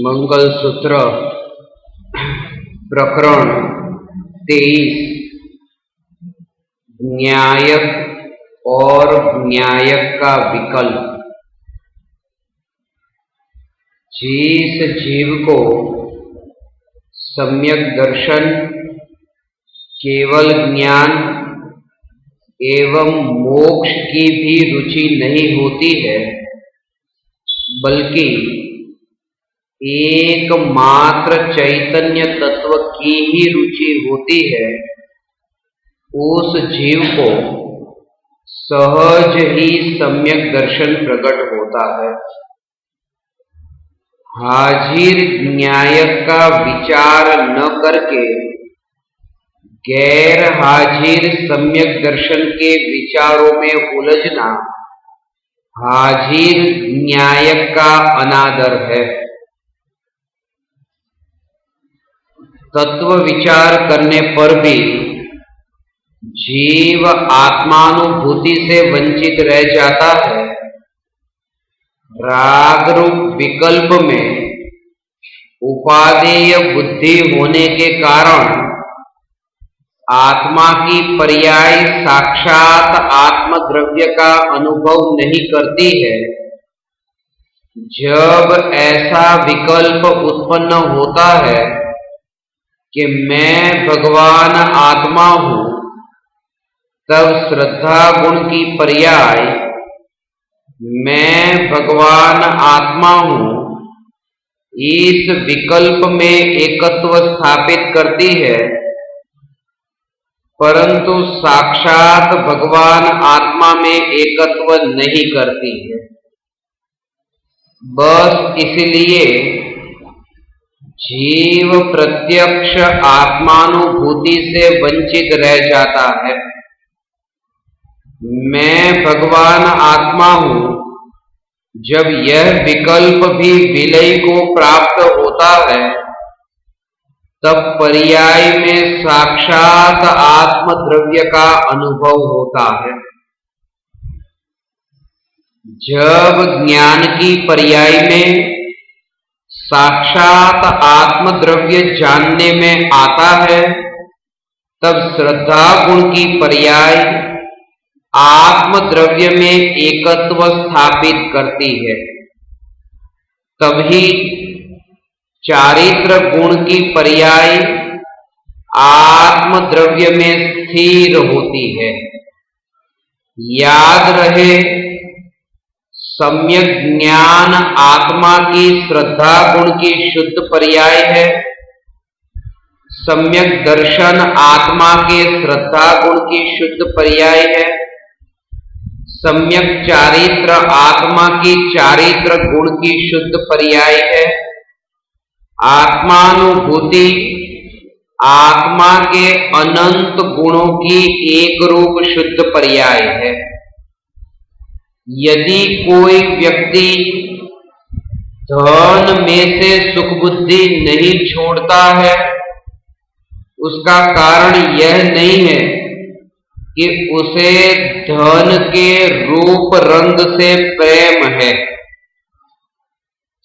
मंगलसूत्र प्रकरण 23 न्यायक और न्यायक का विकल्प। जिस जीव को सम्यक दर्शन, केवल ज्ञान एवं मोक्ष की भी रुचि नहीं होती है, बल्कि एकमात्र चैतन्य तत्व की ही रुचि होती है, उस जीव को सहज ही सम्यक दर्शन प्रकट होता है। हाजिर न्यायक का विचार न करके गैर हाजिर सम्यक दर्शन के विचारों में उलझना हाजिर न्यायक का अनादर है। तत्व विचार करने पर भी जीव आत्मानुभूति से वंचित रह जाता है। राग रूप विकल्प में उपादेय बुद्धि होने के कारण आत्मा की पर्याय साक्षात आत्मद्रव्य का अनुभव नहीं करती है। जब ऐसा विकल्प उत्पन्न होता है कि मैं भगवान आत्मा हूं, तब श्रद्धा गुण की पर्याय मैं भगवान आत्मा हूं इस विकल्प में एकत्व स्थापित करती है, परंतु साक्षात भगवान आत्मा में एकत्व नहीं करती है। बस इसलिए जीव प्रत्यक्ष आत्मानुभूति से वंचित रह जाता है। मैं भगवान आत्मा हूं, जब यह विकल्प भी विलय को प्राप्त होता है, तब पर्याय में साक्षात आत्मद्रव्य का अनुभव होता है। जब ज्ञान की पर्याय में साक्षात आत्मद्रव्य जानने में आता है, तब श्रद्धा गुण की पर्याय आत्मद्रव्य में एकत्व स्थापित करती है। तभी चारित्र गुण की पर्याय आत्मद्रव्य में स्थिर होती है। याद रहे, सम्यक ज्ञान आत्मा की श्रद्धा गुण की शुद्ध पर्याय है। सम्यक दर्शन आत्मा के श्रद्धा गुण की शुद्ध पर्याय है। सम्यक चारित्र आत्मा की चारित्र गुण की शुद्ध पर्याय है। आत्मानुभूति आत्मा के अनंत गुणों की एक रूप शुद्ध पर्याय है। यदि कोई व्यक्ति धन में से सुख बुद्धि नहीं छोड़ता है, उसका कारण यह नहीं है कि उसे धन के रूप रंग से प्रेम है।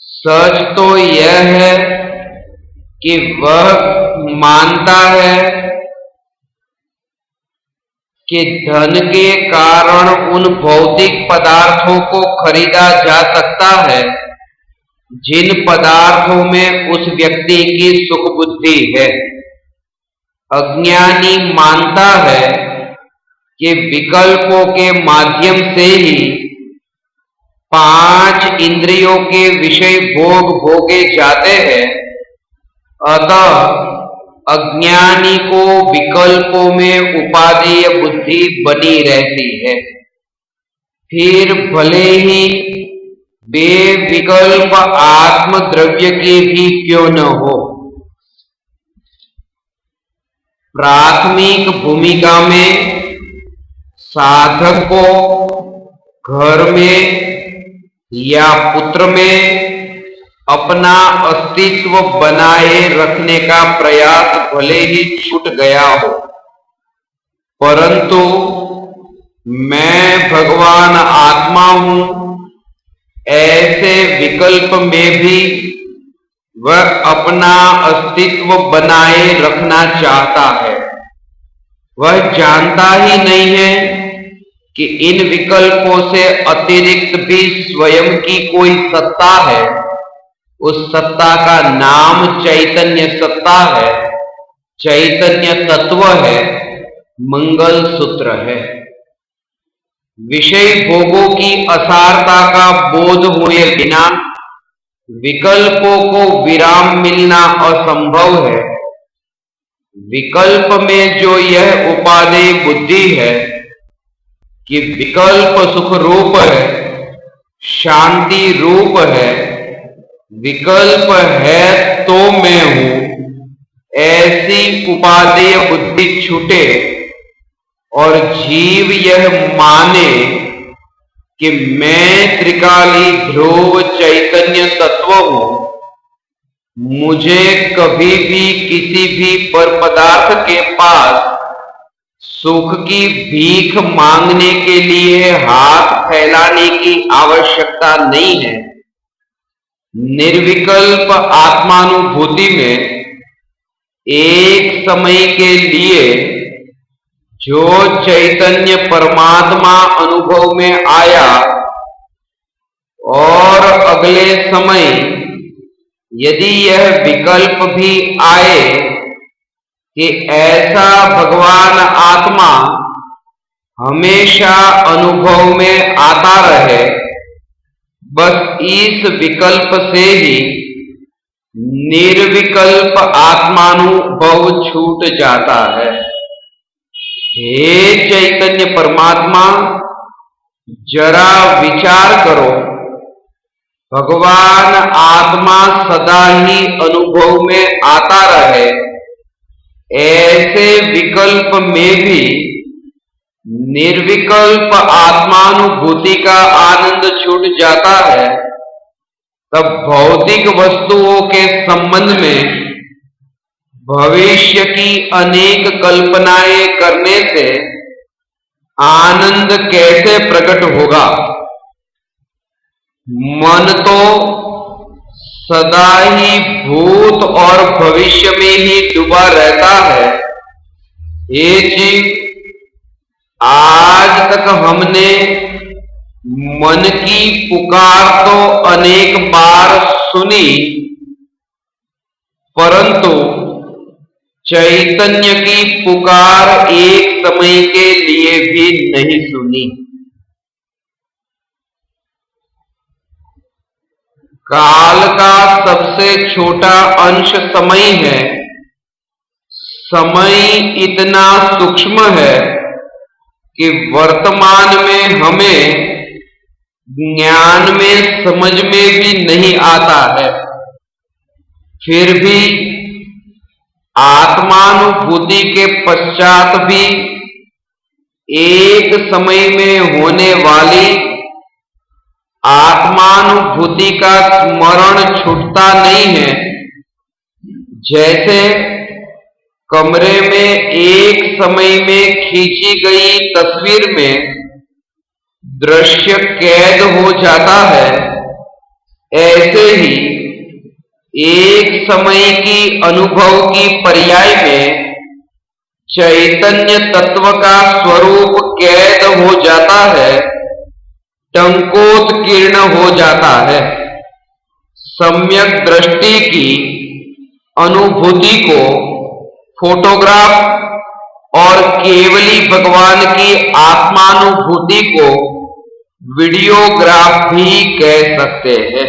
सच तो यह है कि वह मानता है कि धन के कारण उन भौतिक पदार्थों को खरीदा जा सकता है जिन पदार्थों में उस व्यक्ति की सुख बुद्धि है। अज्ञानी मानता है कि विकल्पों के माध्यम से ही 5 इंद्रियों के विषय भोग भोगे जाते हैं। अतः अज्ञानी को विकल्पों में उपादेय बुद्धि बनी रहती है। फिर भले ही वे विकल्प आत्मद्रव्य के भी क्यों न हो। प्राथमिक भूमिका में साधक को घर में या पुत्र में अपना अस्तित्व बनाए रखने का प्रयास भले ही छूट गया हो, परंतु मैं भगवान आत्मा हूं ऐसे निर्विकल्प में भी वह अपना अस्तित्व बनाए रखना चाहता है। वह जानता ही नहीं है कि इन विकल्पों से अतिरिक्त भी स्वयं की कोई सत्ता है। उस सत्ता का नाम चैतन्य सत्ता है, चैतन्य तत्व है, मंगल सूत्र है। विषय भोगों की असारता का बोध हुए बिना विकल्पों को विराम मिलना असंभव है। विकल्प में जो यह उपादेय बुद्धि है कि विकल्प सुख रूप है, शांति रूप है, विकल्प है तो मैं हूं, ऐसी उपादेय बुद्धि छूटे और जीव यह माने कि मैं त्रिकाली ध्रुव चैतन्य तत्व हूं, मुझे कभी भी किसी भी पर पदार्थ के पास सुख की भीख मांगने के लिए हाथ फैलाने की आवश्यकता नहीं है। निर्विकल्प आत्मानुभूति में एक समय के लिए जो चैतन्य परमात्मा अनुभव में आया और अगले समय यदि यह विकल्प भी आए कि ऐसा भगवान आत्मा हमेशा अनुभव में आता रहे, बस इस विकल्प से ही निर्विकल्प आत्मानुभव छूट जाता है। हे चैतन्य परमात्मा, जरा विचार करो, भगवान आत्मा सदा ही अनुभव में आता रहे, ऐसे विकल्प में भी निर्विकल्प आत्मानुभूति का आनंद छूट जाता है, तब भौतिक वस्तुओं के संबंध में भविष्य की अनेक कल्पनाएं करने से आनंद कैसे प्रकट होगा। मन तो सदा ही भूत और भविष्य में ही डूबा रहता है। ये जीव, आज तक हमने मन की पुकार तो अनेक बार सुनी, परंतु चैतन्य की पुकार एक समय के लिए भी नहीं सुनी। काल का सबसे छोटा अंश समय है। समय इतना सूक्ष्म है कि वर्तमान में हमें ज्ञान में समझ में भी नहीं आता है। फिर भी आत्मानुभूति के पश्चात भी एक समय में होने वाली आत्मानुभूति का स्मरण छूटता नहीं है। जैसे कमरे में एक समय में खींची गई तस्वीर में दृश्य कैद हो जाता है, ऐसे ही एक समय की अनुभव की पर्याय में चैतन्य तत्व का स्वरूप कैद हो जाता है, टंकोत्कीर्ण हो जाता है। सम्यक दृष्टि की अनुभूति को फोटोग्राफ और केवली भगवान की आत्मानुभूति को वीडियोग्राफ भी कह सकते हैं।